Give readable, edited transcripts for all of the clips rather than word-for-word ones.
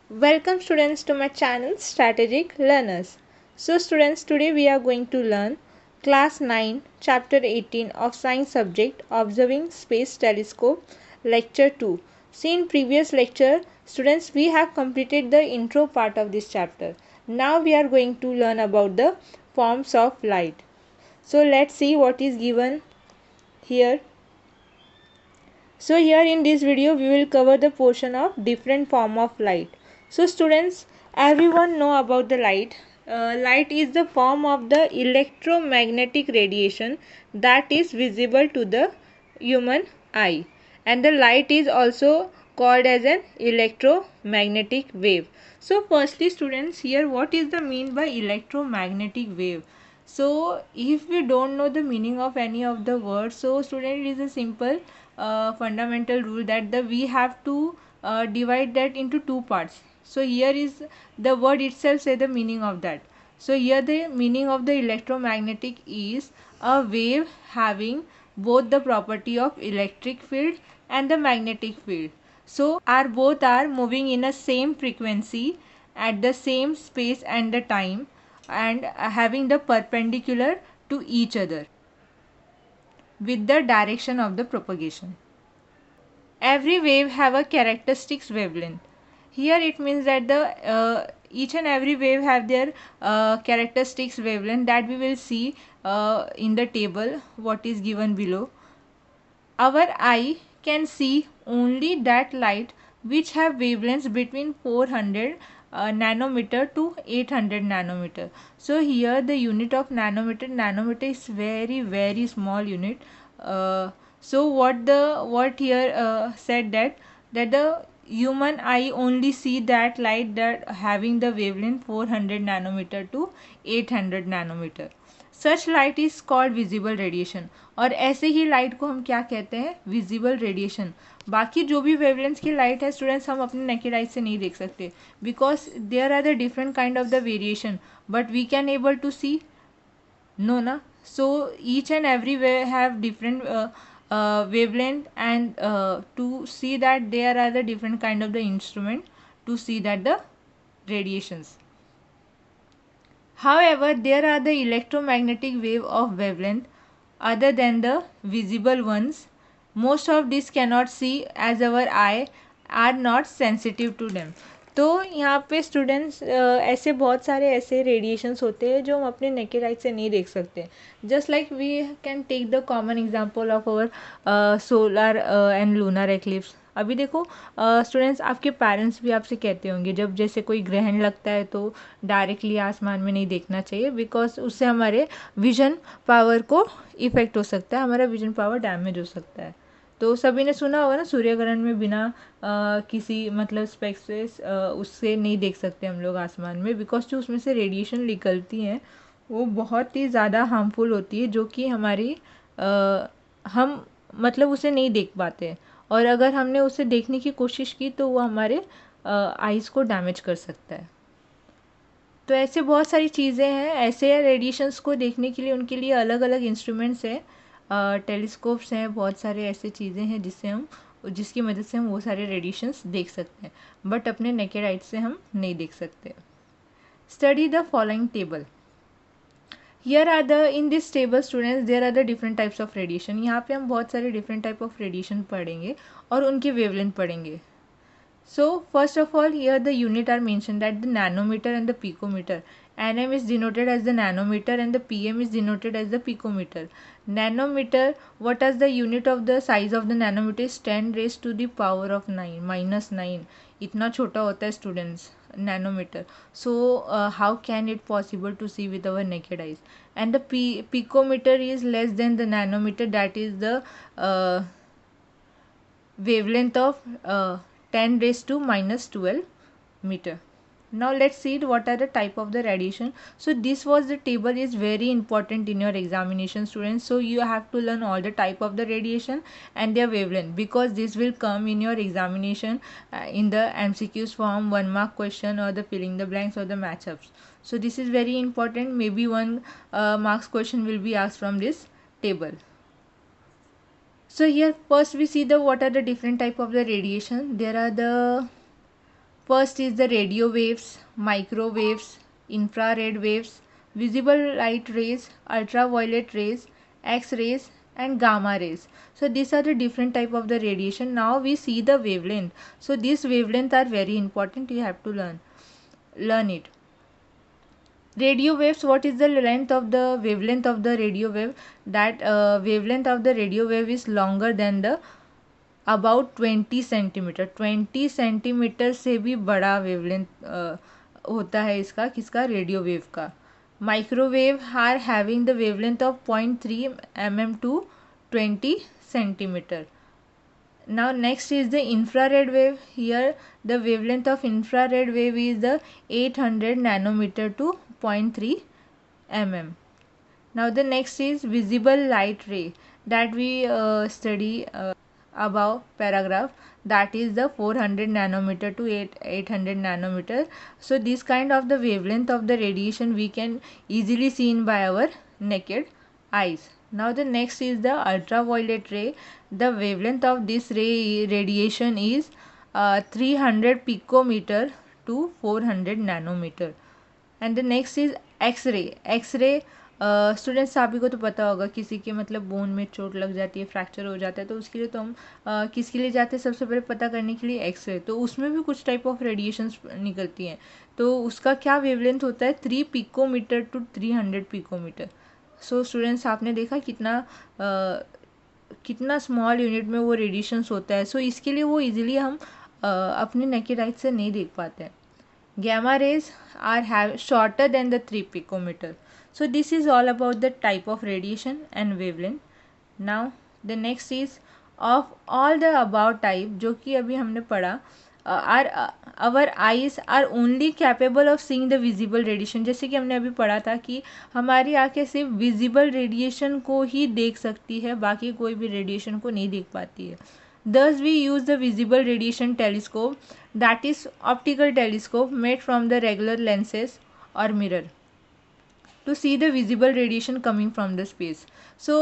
Welcome students to my channel Strategic Learners. So students, today we are going to learn class 9 chapter 18 of science subject Observing Space Telescope lecture 2. See, in previous lecture students, we have completed the intro part of this chapter. Now we are going to learn about the forms of light. So let's see what is given here. So here in this video we will cover the portion of different form of light. So students, everyone know about the light. Light is the form of the electromagnetic radiation that is visible to the human eye, and the light is also called as an electromagnetic wave. So firstly students, here what is the mean by electromagnetic wave? So if we don't know the meaning of any of the words, so student, it is a simple fundamental rule that we have to divide that into two parts. So here is the word itself say the meaning of that. So here the meaning of the electromagnetic is a wave having both the property of electric field and the magnetic field. So both are moving in a same frequency at the same space and the time, and having the perpendicular to each other with the direction of the propagation. Every wave have a characteristics wavelength. Here it means that the each and every wave have their characteristics wavelength that we will see in the table what is given below. Our eye can see only that light which have wavelengths between 400 nanometer to 800 nanometer. So here the unit of nanometer is very small unit. So what here said that the human eye only see that light that having the wavelength 400 nanometer to 800 nanometer. Such light is called visible radiation, और ऐसे ही light को हम क्या कहते हैं, visible radiation. बाकी जो भी वेवलेंथ की लाइट है स्टूडेंट्स, हम अपने नेकेड आई से नहीं देख सकते because there are the different kind of the variation, but we can able to see, no ना. So each and every way have different wavelength, and to see that there are the different kind of the instrument to see that the radiations. However, there are the electromagnetic wave of wavelength other than the visible ones. Most of these cannot see as our eye are not sensitive to them. तो यहाँ पे students ऐसे बहुत सारे ऐसे radiations होते हैं जो हम अपने नेकेड आई से नहीं देख सकते. Just like we can take the common example of our solar and lunar eclipse. अभी देखो स्टूडेंट्स, आपके पेरेंट्स भी आपसे कहते होंगे जब जैसे कोई ग्रहण लगता है तो डायरेक्टली आसमान में नहीं देखना चाहिए बिकॉज उससे हमारे विजन पावर को इफ़ेक्ट हो सकता है, हमारा विजन पावर डैमेज हो सकता है. तो सभी ने सुना होगा ना, सूर्यग्रहण में बिना किसी मतलब स्पेक्स से उससे नहीं देख सकते हम लोग आसमान में, बिकॉज जो उसमें से रेडिएशन निकलती हैं वो बहुत ही ज़्यादा हार्मफुल होती है, जो कि हमारी हम मतलब उसे नहीं देख पाते, और अगर हमने उसे देखने की कोशिश की तो वो हमारे आइज़ को डैमेज कर सकता है. तो ऐसे बहुत सारी चीज़ें हैं, ऐसे रेडिएशंस को देखने के लिए उनके लिए अलग अलग इंस्ट्रूमेंट्स हैं, टेलीस्कोप्स हैं, बहुत सारे ऐसे चीज़ें हैं जिसकी मदद से हम वो सारे रेडिएशंस देख सकते हैं, बट अपने नेकेड आई से हम नहीं देख सकते. Study the following table. Here are the in this table students there are the different types of radiation. यहाँ पे हम बहुत सारे डिफरेंट टाइप ऑफ रेडिएशन पढ़ेंगे और उनके वेवलेंथ पढ़ेंगे. So first of all, here the unit are mentioned, that the nanometer and the picometer. Nm is denoted as the nanometer and the pm is denoted as the picometer. Nanometer, what is the unit of the size of the nanometer is 10 raised to the power of 9 minus 9. इतना छोटा होता है students nanometer. So how can it possible to see with our naked eyes? And the picometer is less than the nanometer, that is the wavelength of 10 raised to minus 12 meter. Now let's see what are the type of the radiation. So this was the table is very important in your examination students. So you have to learn all the type of the radiation and their wavelength, because this will come in your examination in the MCQs form, 1 mark question, or the filling the blanks or the matchups. So this is very important. Maybe 1 marks question will be asked from this table. So here first we see the what are the different type of the radiation. There are the First is the radio waves, microwaves, infrared waves, visible light rays, ultraviolet rays, X-rays and gamma rays. So these are the different type of the radiation. Now we see the wavelength. So these wavelength are very important. You have to learn it. Radio waves, what is the length of the wavelength of the radio wave? That wavelength of the radio wave is longer than the about 20 centimetre 20 centimetre से भी बड़ा wavelength होता है इसका, किसका, radio wave का. Microwave are having the wavelength of 0.3 mm to 20 centimetre. Now next is the infrared wave. Here the wavelength of infrared wave is the 800 nanometer to 0.3 mm. Now the next is visible light ray that we study above paragraph, that is the 400 nanometer to 800 nanometer. So this kind of the wavelength of the radiation we can easily seen by our naked eyes. Now the next is the ultraviolet ray. The wavelength of this radiation is 300 picometer to 400 nanometer. And the next is X-ray. X-ray students सभी को तो पता होगा, किसी के मतलब bone में चोट लग जाती है, फ्रैक्चर हो जाता है, तो उसके लिए तो हम किसके लिए जाते हैं सबसे पहले पता करने के लिए, एक्सरे. तो उसमें भी कुछ टाइप ऑफ रेडिएशंस निकलती हैं. तो उसका क्या वेवलेंथ होता है, 3 picometre to 300 picometre. So students आपने देखा कितना स्मॉल यूनिट में वो रेडिएशंस होता है. सो इसके लिए वो इजीली हम अपने नेकेड आइज से नहीं देख पाते हैं. Gamma rays are shorter than the 3 picometer. So this is all about the type of radiation and wavelength. Now the next is of all the above type जो कि अभी हमने पढ़ा, our eyes are only capable of seeing the visible radiation. जैसे कि हमने अभी पढ़ा था कि हमारी आंखें सिर्फ विजिबल रेडिएशन को ही देख सकती है, बाकी कोई भी रेडिएशन को नहीं देख पाती है. Thus we use the visible radiation telescope, that is optical telescope made from the regular lenses or mirror, to see the visible radiation coming from the space. So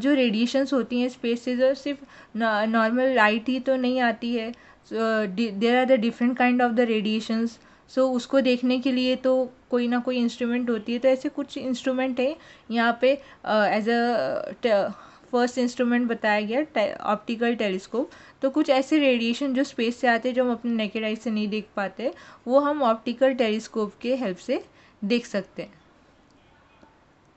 जो radiations होती हैं space से, जो सिर्फ normal light ही तो नहीं आती है. There are the different kind of the radiations. So उसको देखने के लिए तो कोई ना कोई इंस्ट्रूमेंट होती है. तो ऐसे कुछ इंस्ट्रूमेंट है यहाँ पे एज अ फर्स्ट इंस्ट्रूमेंट बताया गया ऑप्टिकल टेलीस्कोप. तो कुछ ऐसे रेडिएशन जो स्पेस से आते हैं, जो हम अपने नेकेड आई से नहीं देख पाते, वो हम ऑप्टिकल टेलीस्कोप के हेल्प से देख सकते हैं.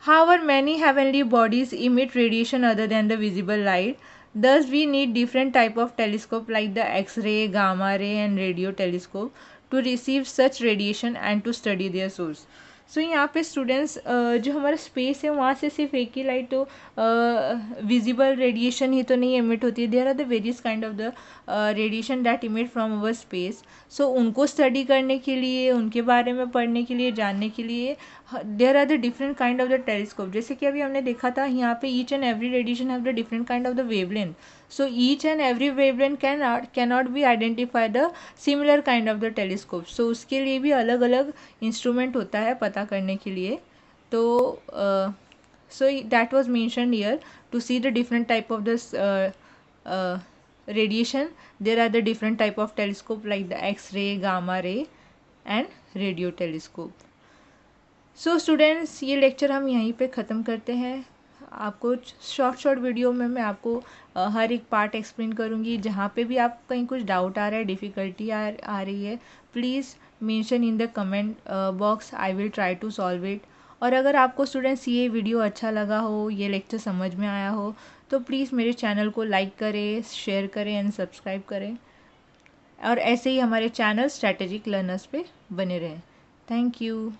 However, many heavenly bodies emit radiation other than the visible light. Thus, we need different type of telescope like the X-ray, gamma ray and radio telescope to receive such radiation and to study their source. सो यहाँ पे students जो हमारा space है वहाँ से सिर्फ एक ही लाइट तो विजिबल रेडिएशन ही तो नहीं एमिट होती है. There are the various kind of the radiation that emit from our space. So उनको स्टडी करने के लिए, उनके बारे में पढ़ने के लिए, जानने के लिए there are the different kind of the telescope. जैसे कि अभी हमने देखा था यहाँ पे each and every radiation have the different kind of the wavelength. So each and every wavelength cannot be identify the similar kind of the telescope. So उसके लिए भी अलग अलग इंस्ट्रूमेंट होता है पता करने के लिए. तो so that was mentioned here to see the different type of this radiation. There are the different type of telescope like the X-ray, gamma ray and radio telescope. So students, ये lecture हम यहीं पे ख़त्म करते हैं. आपको short video में मैं आपको हर एक पार्ट एक्सप्लेन करूँगी. जहाँ पे भी आप कहीं कुछ डाउट आ रहा है, डिफ़िकल्टी आ रही है, please mention in the comment box. I will try to solve it. और अगर आपको स्टूडेंट्स ये वीडियो अच्छा लगा हो, ये लेक्चर समझ में आया हो, तो प्लीज़ मेरे चैनल को लाइक करें, शेयर करें एंड सब्सक्राइब करें. और ऐसे ही हमारे चैनल स्ट्रैटेजिक लर्नर्स पे बने रहें. Thank you.